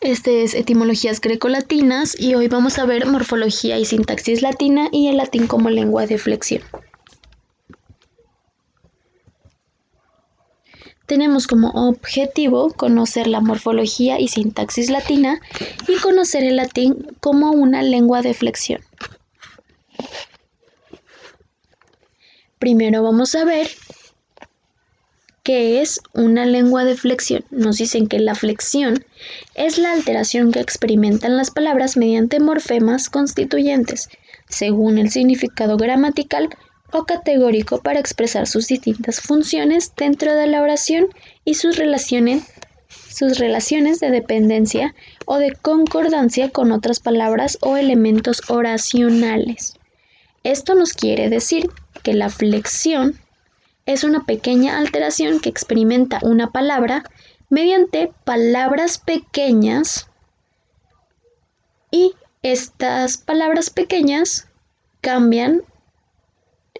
Este es Etimologías Grecolatinas y hoy vamos a ver morfología y sintaxis latina y el latín como lengua de flexión. Tenemos como objetivo conocer la morfología y sintaxis latina y conocer el latín como una lengua de flexión. Primero vamos a ver ¿qué es una lengua de flexión? Nos dicen que la flexión es la alteración que experimentan las palabras mediante morfemas constituyentes, según el significado gramatical o categórico para expresar sus distintas funciones dentro de la oración y sus relaciones de dependencia o de concordancia con otras palabras o elementos oracionales. Esto nos quiere decir que la flexión es una pequeña alteración que experimenta una palabra mediante palabras pequeñas y estas palabras pequeñas cambian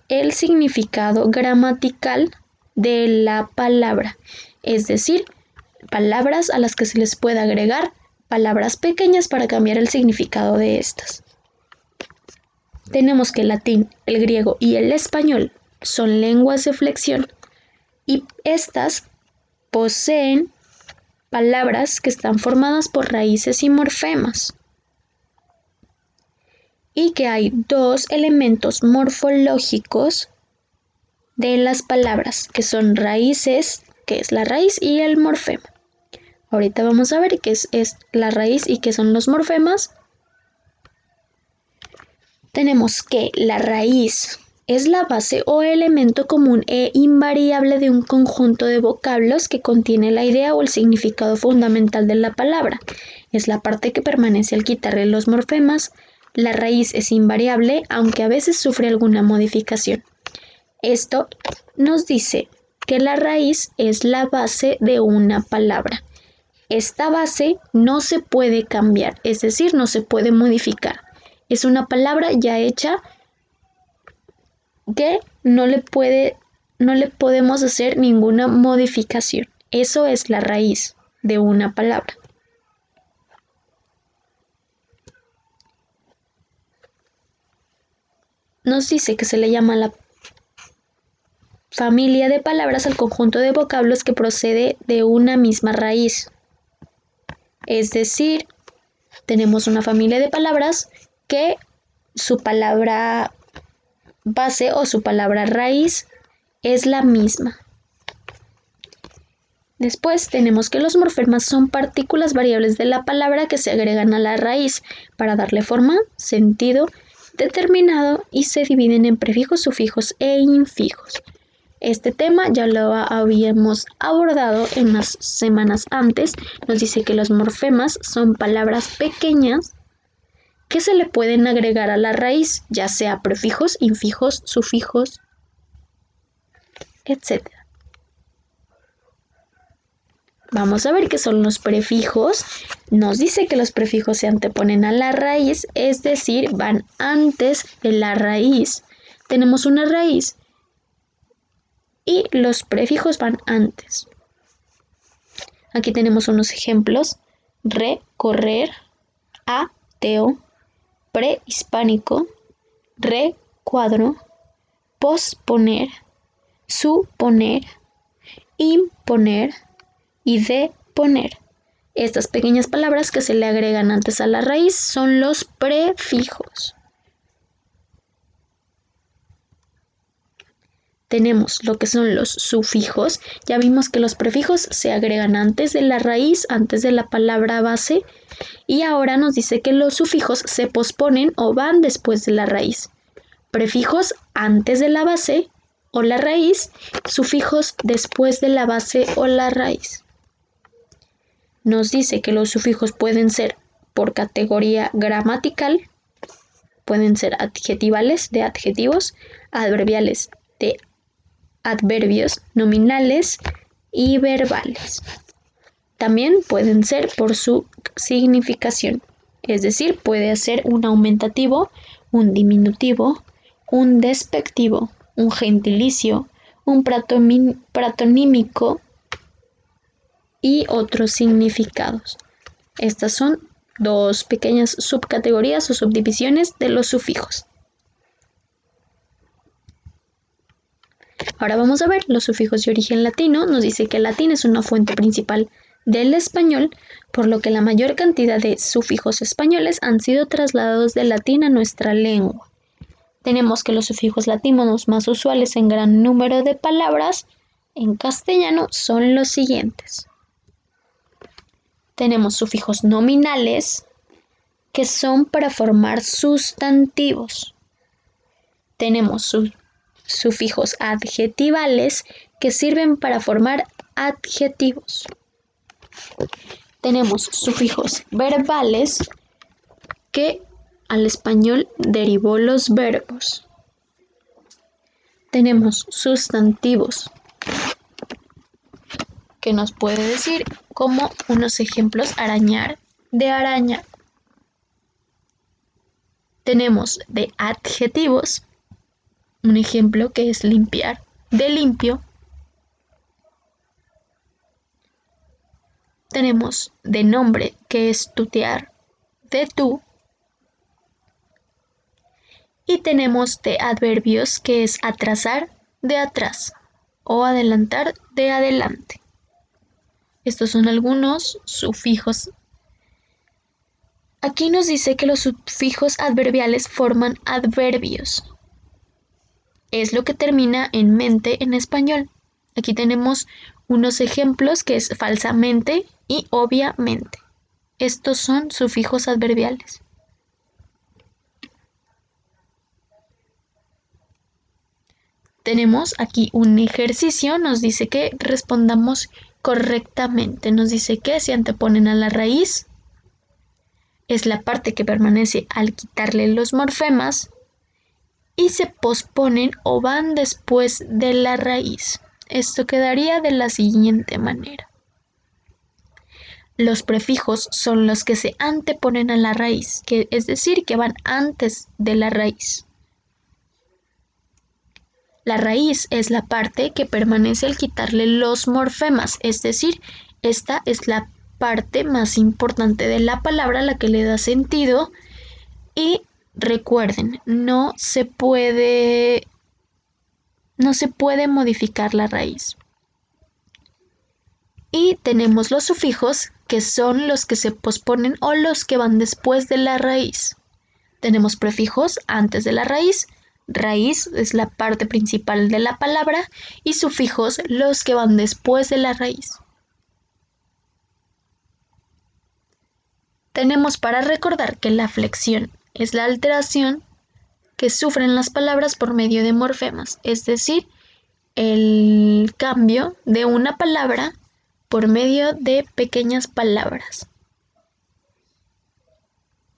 el significado gramatical de la palabra, es decir, palabras a las que se les puede agregar palabras pequeñas para cambiar el significado de estas. Tenemos que el latín, el griego y el español son lenguas de flexión y estas poseen palabras que están formadas por raíces y morfemas y que hay dos elementos morfológicos de las palabras que son raíces, que es la raíz y el morfema. Ahorita vamos a ver qué es la raíz y qué son los morfemas. Tenemos que la raíz es la base o elemento común e invariable de un conjunto de vocablos que contiene la idea o el significado fundamental de la palabra. Es la parte que permanece al quitarle los morfemas. La raíz es invariable, aunque a veces sufre alguna modificación. Esto nos dice que la raíz es la base de una palabra. Esta base no se puede cambiar, es decir, no se puede modificar. Es una palabra ya hecha que no le podemos hacer ninguna modificación. Eso es la raíz de una palabra. Nos dice que se le llama la familia de palabras al conjunto de vocablos que procede de una misma raíz. Es decir, tenemos una familia de palabras que su palabra base o su palabra raíz es la misma. Después tenemos que los morfemas son partículas variables de la palabra que se agregan a la raíz para darle forma, sentido determinado y se dividen en prefijos, sufijos e infijos. Este tema ya lo habíamos abordado en unas semanas antes. Nos dice que los morfemas son palabras pequeñas que se le pueden agregar a la raíz, ya sea prefijos, infijos, sufijos, etc. Vamos a ver qué son los prefijos. Nos dice que los prefijos se anteponen a la raíz, es decir, van antes de la raíz. Tenemos una raíz y los prefijos van antes. Aquí tenemos unos ejemplos: recorrer, ateo, prehispánico, recuadro, posponer, suponer, imponer y deponer. Estas pequeñas palabras que se le agregan antes a la raíz son los prefijos. Tenemos lo que son los sufijos. Ya vimos que los prefijos se agregan antes de la raíz, antes de la palabra base, y ahora nos dice que los sufijos se posponen o van después de la raíz. Prefijos antes de la base o la raíz, sufijos después de la base o la raíz. Nos dice que los sufijos pueden ser por categoría gramatical, pueden ser adjetivales de adjetivos, adverbiales de adverbios, nominales y verbales. También pueden ser por su significación, es decir, puede ser un aumentativo, un diminutivo, un despectivo, un gentilicio, un pratonímico y otros significados. Estas son dos pequeñas subcategorías o subdivisiones de los sufijos. Ahora vamos a ver los sufijos de origen latino. Nos dice que el latín es una fuente principal del español, por lo que la mayor cantidad de sufijos españoles han sido trasladados del latín a nuestra lengua. Tenemos que los sufijos latinos más usuales en gran número de palabras en castellano son los siguientes. Tenemos sufijos nominales, que son para formar sustantivos. Tenemos sufijos adjetivales, que sirven para formar adjetivos. Tenemos sufijos verbales, que al español derivó los verbos. Tenemos sustantivos, que nos puede decir como unos ejemplos: arañar, de araña. Tenemos de adjetivos, un ejemplo que es limpiar, de limpio. Tenemos de nombre, que es tutear, de tú. Y tenemos de adverbios, que es atrasar, de atrás, o adelantar, de adelante. Estos son algunos sufijos. Aquí nos dice que los sufijos adverbiales forman adverbios. Es lo que termina en mente en español. Aquí tenemos unos ejemplos, que es falsamente y obviamente. Estos son sufijos adverbiales. Tenemos aquí un ejercicio, nos dice que respondamos correctamente. Nos dice que se anteponen a la raíz, es la parte que permanece al quitarle los morfemas, y se posponen o van después de la raíz. Esto quedaría de la siguiente manera. Los prefijos son los que se anteponen a la raíz, es decir, que van antes de la raíz. La raíz es la parte que permanece al quitarle los morfemas, es decir, esta es la parte más importante de la palabra, la que le da sentido. Y recuerden, no se puede modificar la raíz. Y tenemos los sufijos, que son los que se posponen o los que van después de la raíz. Tenemos prefijos antes de la raíz. Raíz es la parte principal de la palabra, y sufijos los que van después de la raíz. Tenemos para recordar que la flexión es la alteración que sufren las palabras por medio de morfemas, es decir, el cambio de una palabra por medio de pequeñas palabras.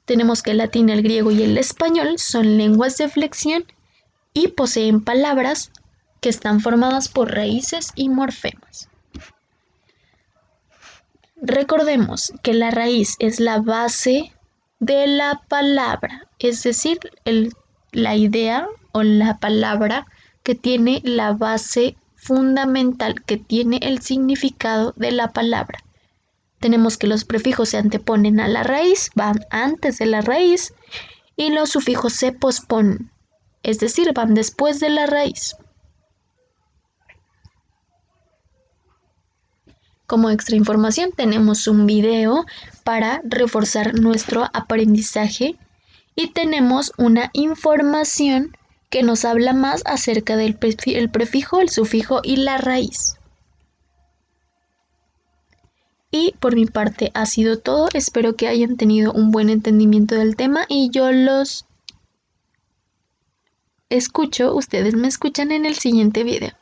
Tenemos que el latín, el griego y el español son lenguas de flexión y poseen palabras que están formadas por raíces y morfemas. Recordemos que la raíz es la base de la palabra, es decir, la idea o la palabra que tiene la base fundamental, que tiene el significado de la palabra. Tenemos que los prefijos se anteponen a la raíz, van antes de la raíz, y los sufijos se posponen, es decir, van después de la raíz. Como extra información tenemos un video para reforzar nuestro aprendizaje, y tenemos una información que nos habla más acerca del prefijo, el sufijo y la raíz. Y por mi parte ha sido todo. Espero que hayan tenido un buen entendimiento del tema y yo los escucho, ustedes me escuchan en el siguiente video.